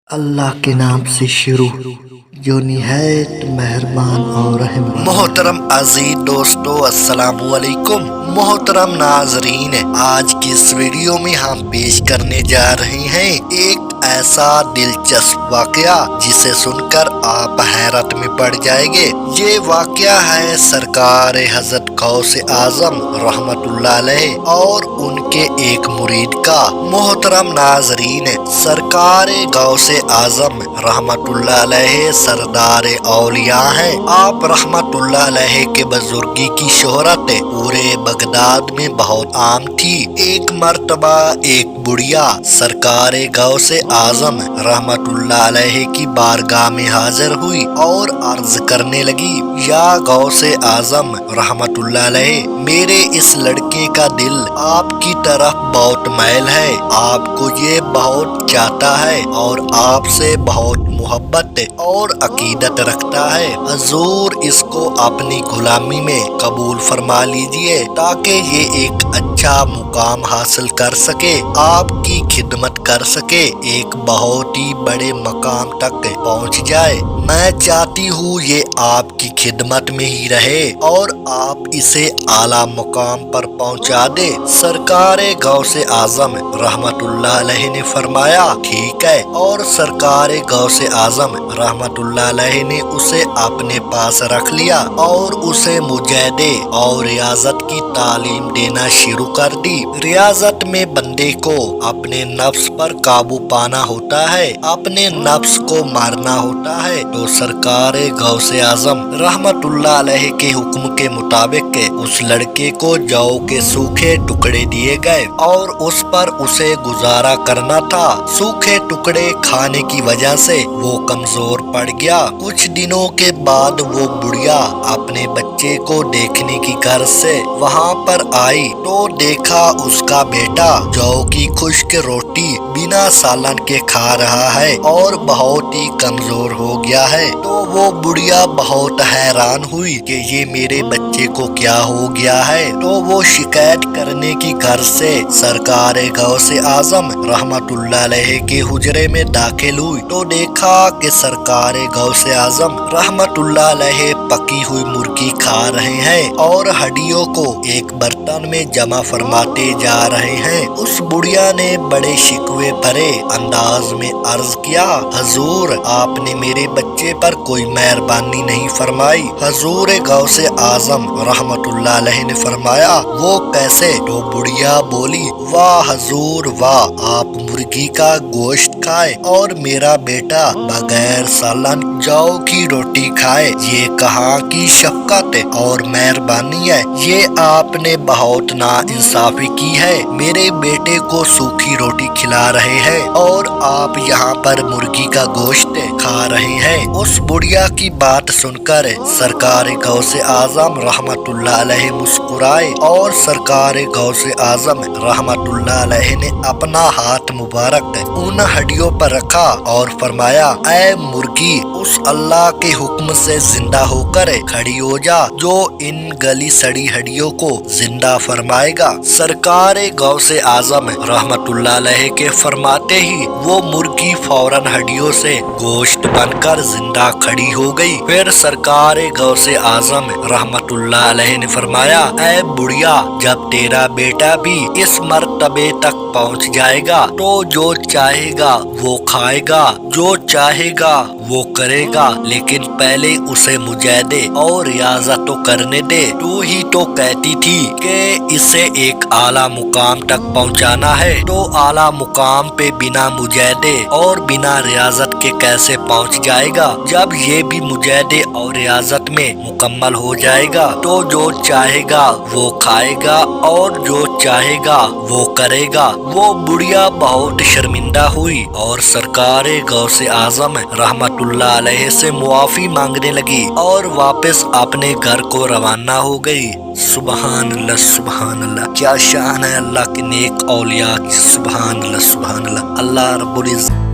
اللہ کے نام سے شروع جو نہایت مہربان اور رحم۔ محترم عزیز دوستو، السلام علیکم۔ محترم ناظرین، آج کی اس ویڈیو میں ہم پیش کرنے جا رہے ہیں ایک ایسا دلچسپ واقعہ جسے سن کر آپ حیرت میں پڑ جائیں گے۔ یہ واقعہ ہے سرکار حضرت غوث اعظم رحمت اللہ علیہ اور ان کے ایک مرید کا۔ محترم ناظرین، سرکار غوث اعظم رحمت اللہ علیہ سردار اولیاء ہیں۔ آپ رحمت اللہ علیہ کے بزرگی کی شہرت پورے بغداد میں بہت عام تھی۔ ایک مرتبہ ایک بڑھیا سرکار غوث اعظم رحمت اللہ علیہ کی بارگاہ میں حاضر ہوئی اور عرض کرنے لگی، یا غوث اعظم رحمت اللہ علیہ، میرے اس لڑکے کا دل آپ کی طرف بہت میل ہے، آپ کو یہ بہت چاہتا ہے اور آپ سے بہت محبت اور عقیدت رکھتا ہے۔ حضور اس کو اپنی غلامی میں قبول فرما لیجئے تاکہ یہ ایک اچھا مقام حاصل کر سکے، آپ کی خدمت کر سکے، ایک بہت ہی بڑے مقام تک پہنچ جائے۔ میں چاہتی ہوں یہ آپ کی خدمت میں ہی رہے اور آپ اسے اعلیٰ مقام پر پہنچا دے۔ سرکار غوث اعظم رحمت اللہ علیہ نے فرمایا، ٹھیک ہے، اور سرکار غوث اعظم رحمت اللہ علیہ نے اسے اپنے پاس رکھ لیا اور اسے مجاہدے اور ریاضت کی تعلیم دینا شروع کر دی۔ ریاضت میں بندے کو اپنے نفس پر قابو پانا ہوتا ہے، اپنے نفس کو مارنا ہوتا ہے۔ تو سرکار غوث اعظم رحمت اللہ علیہ کے حکم کے مطابق اس لڑکے کو جو کے سوکھے ٹکڑے دیے گئے اور اس پر اسے گزارا کرنا تھا۔ سوکھے ٹکڑے کھانے کی وجہ سے وہ کمزور پڑ گیا۔ کچھ دنوں کے بعد وہ بڑھیا اپنے بچے کو دیکھنے کی غرض سے وہاں پر آئی تو دیکھا اس کا بیٹا جو کی خشک روٹی بنا سالن کے کھا رہا ہے اور بہت ہی کمزور ہو گیا ہے۔ تو وہ بڑھیا بہت حیران ہوئی کہ یہ میرے بچے کو کیا ہو گیا ہے۔ تو وہ شکایت کرنے کی غرض سے سرکار غوث اعظم رحمت اللہ علیہ کے حجرے میں داخل ہوئی تو دیکھا کہ سرکار غوث اعظم رحمت اللہ علیہ پکی ہوئی مرغی کھا رہے ہیں اور ہڈیوں کو ایک برتن میں جمع فرماتے جا رہے ہیں۔ اس بڑھیا نے بڑے شکوے بھرے انداز میں عرض کیا، حضور آپ نے میرے بچے پر کوئی مہربانی نہیں فرمائی۔ حضور غوث اعظم رحمت اللہ علیہ نے فرمایا، وہ کیسے؟ تو بڑھیا بولی، واہ حضور واہ، آپ مرغی کا گوشت کھائے اور میرا بیٹا بغیر سالن جو کی روٹی کھائے، یہ کہاں کی شفقت اور مہربانی ہے؟ یہ آپ نے بہت ناانصافی کی ہے، میرے بیٹے کو سوکھی روٹی کھلا رہے ہیں اور آپ یہاں پر مرغی کا گوشت کھا رہے ہیں۔ اس بڑھیا کی بات سن کر سرکار غوث اعظم رحمت اللہ علیہ مسکرائے اور سرکار غوث اعظم رحمت اللہ علیہ نے اپنا ہاتھ مبارک ان ہڈیوں پر رکھا اور فرمایا، اے مرغی، اس اللہ کے حکم سے زندہ ہو کر کھڑی ہو جا جو ان گلی سڑی ہڈیوں کو زندہ فرمائے گا۔ سرکار غوث اعظم رحمت اللہ علیہ کے فرماتے ہی وہ مرغی فوراً ہڈیوں سے گوشت بن کر زندہ کھڑی ہو گئی۔ پھر سرکار غوث اعظم رحمت اللہ علیہ نے فرمایا، اے بڑھیا، جب تیرا بیٹا بھی اس مرتبے تک پہنچ جائے گا تو جو چاہے گا وہ کھائے گا، جو چاہے گا وہ کرے گا، لیکن پہلے اسے مجاہدے اور ریاضت تو کرنے دے۔ تو ہی تو کہتی تھی کہ اسے ایک اعلیٰ مقام تک پہنچانا ہے، تو اعلیٰ مقام پہ بنا مجاہدے اور بنا ریاضت کے کیسے پہنچ جائے گا؟ جب یہ بھی مجاہدے اور ریاضت میں مکمل ہو جائے گا تو جو چاہے گا وہ کھائے گا اور جو چاہے گا وہ کرے گا۔ وہ بڑھیا بہت شرمندہ ہوئی اور سرکار غوث اعظم رحمت اللہ علیہ سے معافی مانگنے لگی اور واپس اپنے گھر کو روانہ ہو گئی۔ سبحان اللہ سبحان اللہ، کیا شان ہے اللہ کے نیک اولیاء کی، سبحان اللہ سبحان اللہ۔ اللہ رب العزت